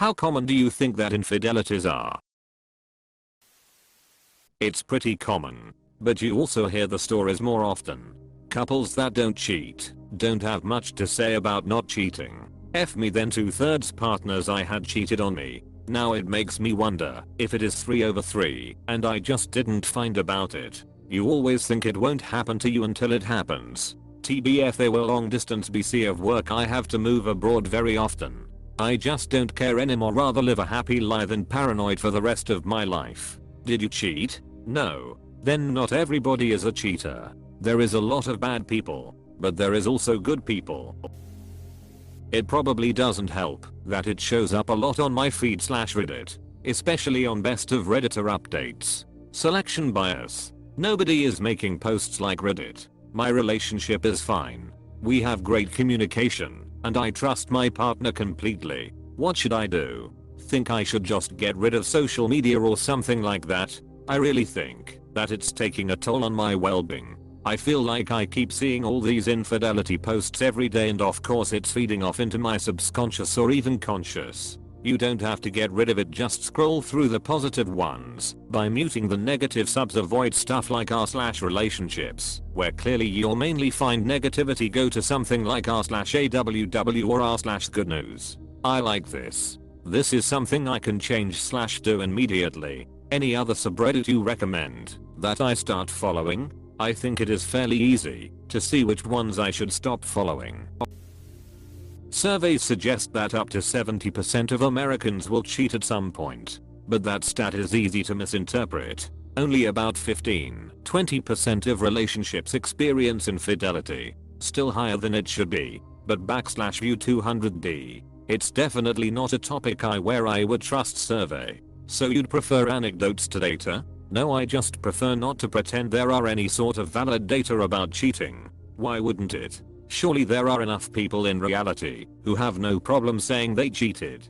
How common do you think that infidelities are? It's pretty common, but you also hear the stories more often. Couples that don't cheat don't have much to say about not cheating. F me then 2/3 partners I had cheated on me. Now it makes me wonder if it is 3/3 and I just didn't find about it. You always think it won't happen to you until it happens. TBF they were long distance BC of work, I have to move abroad very often. I just don't care anymore, rather live a happy lie than paranoid for the rest of my life. Did you cheat? No. Then not everybody is a cheater. There is a lot of bad people, but there is also good people. It probably doesn't help that it shows up a lot on my feed/Reddit, especially on best of Redditor updates. Selection bias. Nobody is making posts like Reddit. My relationship is fine. We have great communication, and I trust my partner completely. What should I do? Think I should just get rid of social media or something like that? I really think that it's taking a toll on my well-being. I feel like I keep seeing all these infidelity posts every day, and of course it's feeding off into my subconscious or even conscious. You don't have to get rid of it, just scroll through the positive ones. By muting the negative subs, avoid stuff like r/relationships, where clearly you'll mainly find negativity. Go to something like r/aww or r/good news. I like this. This is something I can change/do immediately. Any other subreddit you recommend that I start following? I think it is fairly easy to see which ones I should stop following. Surveys suggest that up to 70% of Americans will cheat at some point, but that stat is easy to misinterpret. Only about 15-20% of relationships experience infidelity, still higher than it should be, but /view 200D. It's definitely not a topic where I would trust survey. So you'd prefer anecdotes to data? No, I just prefer not to pretend there are any sort of valid data about cheating. Why wouldn't it? Surely there are enough people in reality who have no problem saying they cheated.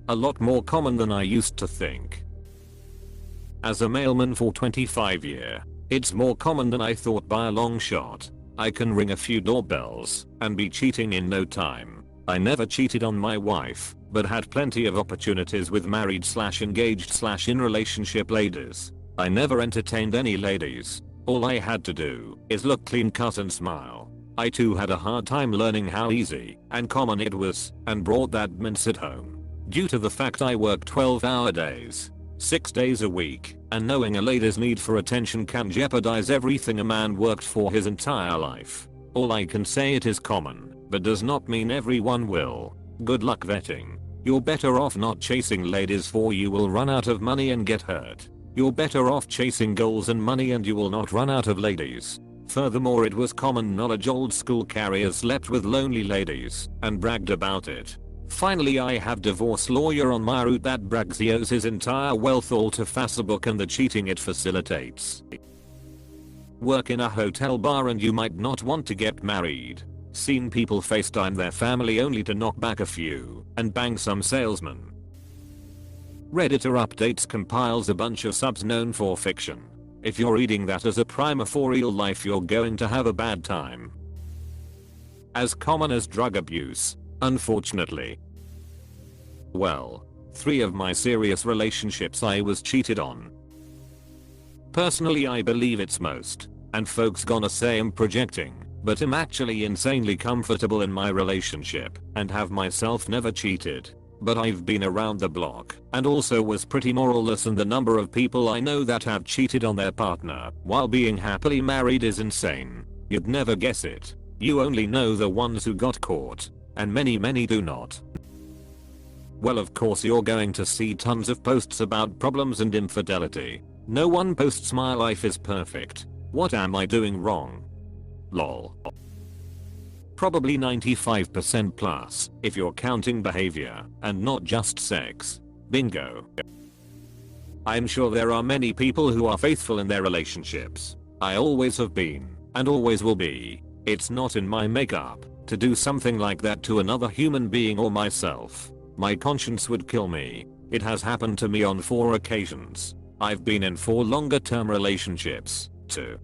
A lot more common than I used to think. As a mailman for 25 years, it's more common than I thought by a long shot. I can ring a few doorbells and be cheating in no time. I never cheated on my wife, but had plenty of opportunities with married/engaged/in relationship ladies. I never entertained any ladies. All I had to do is look clean cut and smile. I too had a hard time learning how easy and common it was, and brought that mindset home. Due to the fact I work 12-hour days, 6 days a week, and knowing a lady's need for attention can jeopardize everything a man worked for his entire life. All I can say, it is common, but does not mean everyone will. Good luck vetting. You're better off not chasing ladies, for you will run out of money and get hurt. You're better off chasing goals and money, and you will not run out of ladies. Furthermore, it was common knowledge old school carriers slept with lonely ladies and bragged about it. Finally, I have divorce lawyer on my route that brags he owes his entire wealth all to Facebook and the cheating it facilitates. Work in a hotel bar and you might not want to get married. Seen people FaceTime their family only to knock back a few and bang some salesman. Redditor Updates compiles a bunch of subs known for fiction. If you're reading that as a primer for real life, you're going to have a bad time. As common as drug abuse, unfortunately. Well, 3 of my serious relationships I was cheated on. Personally, I believe it's most, and folks gonna say I'm projecting, but I'm actually insanely comfortable in my relationship and have myself never cheated. But I've been around the block and also was pretty moralless, and the number of people I know that have cheated on their partner while being happily married is insane. You'd never guess it. You only know the ones who got caught, and many do not. Well, of course you're going to see tons of posts about problems and infidelity. No one posts my life is perfect. What am I doing wrong? Lol. Probably 95% plus if you're counting behavior and not just sex. Bingo. I'm sure there are many people who are faithful in their relationships. I always have been and always will be. It's not in my makeup to do something like that to another human being or myself. My conscience would kill me. It has happened to me on 4 occasions. I've been in 4 longer term relationships, 2,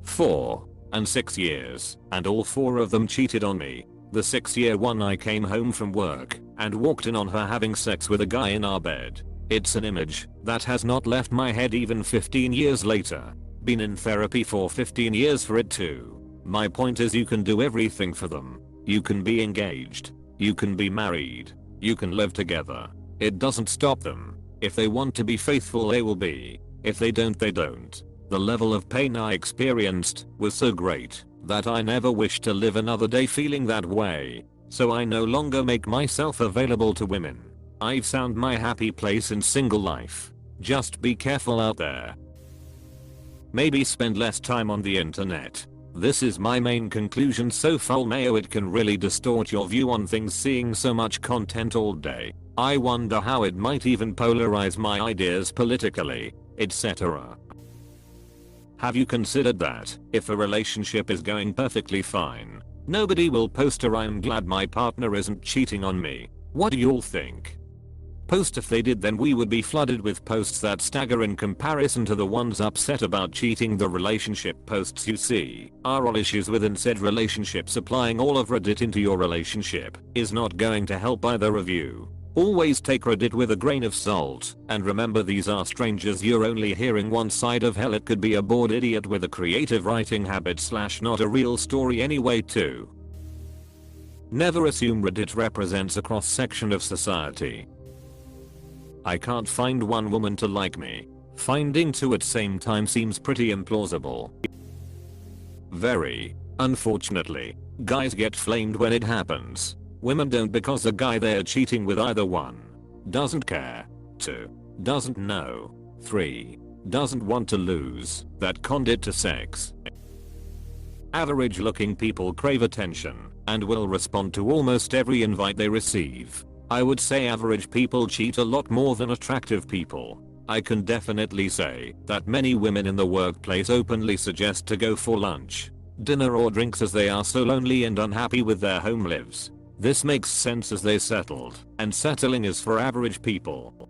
4, and 6 years, and all 4 of them cheated on me. The 6-year one, I came home from work and walked in on her having sex with a guy in our bed. It's an image that has not left my head even 15 years later. Been in therapy for 15 years for it too. My point is, you can do everything for them. You can be engaged. You can be married. You can live together. It doesn't stop them. If they want to be faithful, they will be. If they don't, they don't. The level of pain I experienced was so great that I never wish to live another day feeling that way. So I no longer make myself available to women. I've found my happy place in single life. Just be careful out there. Maybe spend less time on the internet. This is my main conclusion so far. Mayo, it can really distort your view on things seeing so much content all day. I wonder how it might even polarize my ideas politically, etc. Have you considered that if a relationship is going perfectly fine, nobody will post a "I'm glad my partner isn't cheating on me"? What do y'all think? Post if they did, then we would be flooded with posts that stagger in comparison to the ones upset about cheating. The relationship posts you see are all issues within said relationships. Applying all of Reddit into your relationship is not going to help either review. Always take Reddit with a grain of salt, and remember, these are strangers. You're only hearing one side of hell. It could be a bored idiot with a creative writing habit / not a real story anyway too. Never assume Reddit represents a cross-section of society. I can't find one woman to like me. Finding two at same time seems pretty implausible. Very. Unfortunately, guys get flamed when it happens. Women don't, because the guy they're cheating with either 1. Doesn't care. 2. Doesn't know. 3. Doesn't want to lose that condit to sex. Average looking people crave attention and will respond to almost every invite they receive. I would say average people cheat a lot more than attractive people. I can definitely say that many women in the workplace openly suggest to go for lunch, dinner or drinks as they are so lonely and unhappy with their home lives. This makes sense as they settled, and settling is for average people.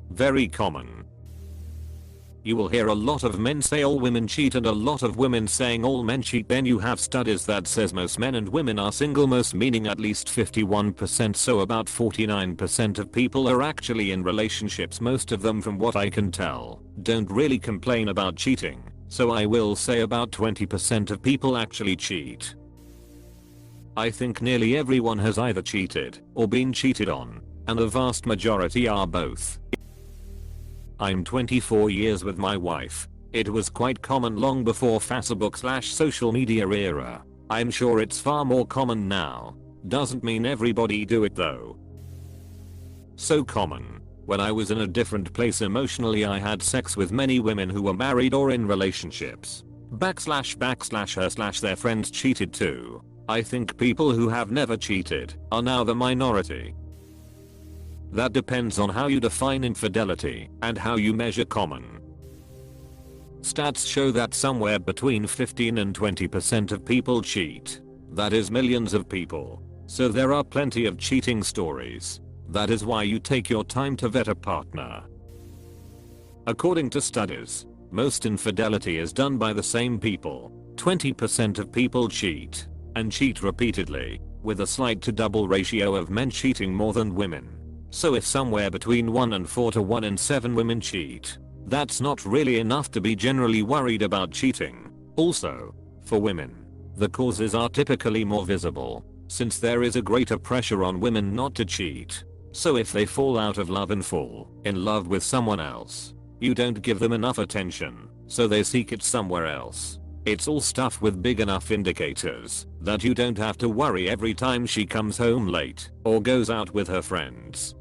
Very common. You will hear a lot of men say all women cheat and a lot of women saying all men cheat. Then you have studies that says most men and women are single, most meaning at least 51%, so about 49% of people are actually in relationships. Most of them, from what I can tell, don't really complain about cheating, so I will say about 20% of people actually cheat. I think nearly everyone has either cheated or been cheated on, and the vast majority are both. I'm 24 years with my wife. It was quite common long before Facebook / social media era. I'm sure it's far more common now. Doesn't mean everybody do it though. So common. When I was in a different place emotionally, I had sex with many women who were married or in relationships. /her/their friends cheated too. I think people who have never cheated are now the minority. That depends on how you define infidelity and how you measure common. Stats show that somewhere between 15 and 20% of people cheat. That is millions of people. So there are plenty of cheating stories. That is why you take your time to vet a partner. According to studies, most infidelity is done by the same people. 20% of people cheat, and cheat repeatedly, with a slight to double ratio of men cheating more than women. So if somewhere between 1 in 4 to 1 in 7 women cheat, that's not really enough to be generally worried about cheating. Also, for women, the causes are typically more visible, since there is a greater pressure on women not to cheat. So if they fall out of love and fall in love with someone else, you don't give them enough attention, so they seek it somewhere else. It's all stuff with big enough indicators that you don't have to worry every time she comes home late or goes out with her friends.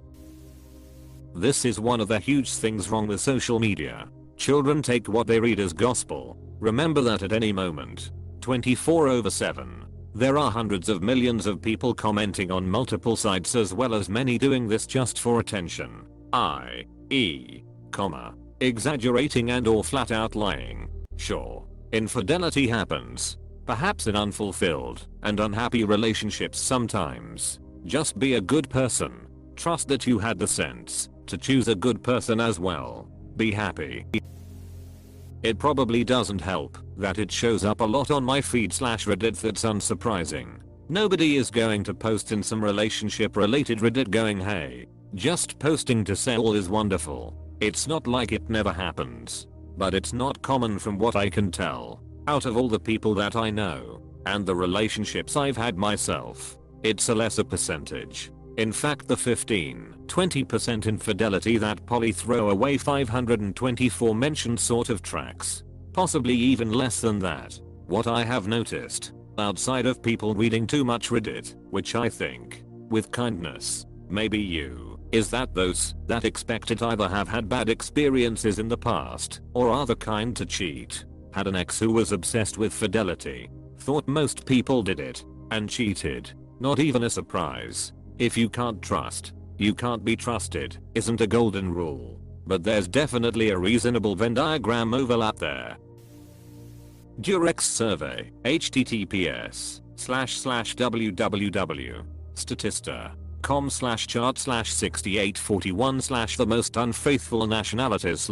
This is one of the huge things wrong with social media. Children take what they read as gospel. Remember that at any moment, 24/7, there are hundreds of millions of people commenting on multiple sites, as well as many doing this just for attention, i.e., exaggerating and or flat out lying. Sure, infidelity happens, perhaps in unfulfilled and unhappy relationships sometimes. Just be a good person. Trust that you had the sense to choose a good person as well. Be happy. It probably doesn't help that it shows up a lot on my feed / Reddit. That's unsurprising. Nobody is going to post in some relationship related Reddit going, hey, just posting to say all is wonderful. It's not like it never happens. But it's not common from what I can tell. Out of all the people that I know, and the relationships I've had myself, it's a lesser percentage. In fact, the 15-20% infidelity that Polly throw away 524 mentioned sort of tracks. Possibly even less than that. What I have noticed, outside of people reading too much Reddit, which I think, with kindness, maybe you, is that those that expect it either have had bad experiences in the past or are the kind to cheat. Had an ex who was obsessed with fidelity, thought most people did it, and cheated. Not even a surprise. If you can't trust, you can't be trusted isn't a golden rule. But there's definitely a reasonable Venn diagram overlap there. Durex survey, https://www.statista.com/chart/6841/ the most unfaithful nationalities/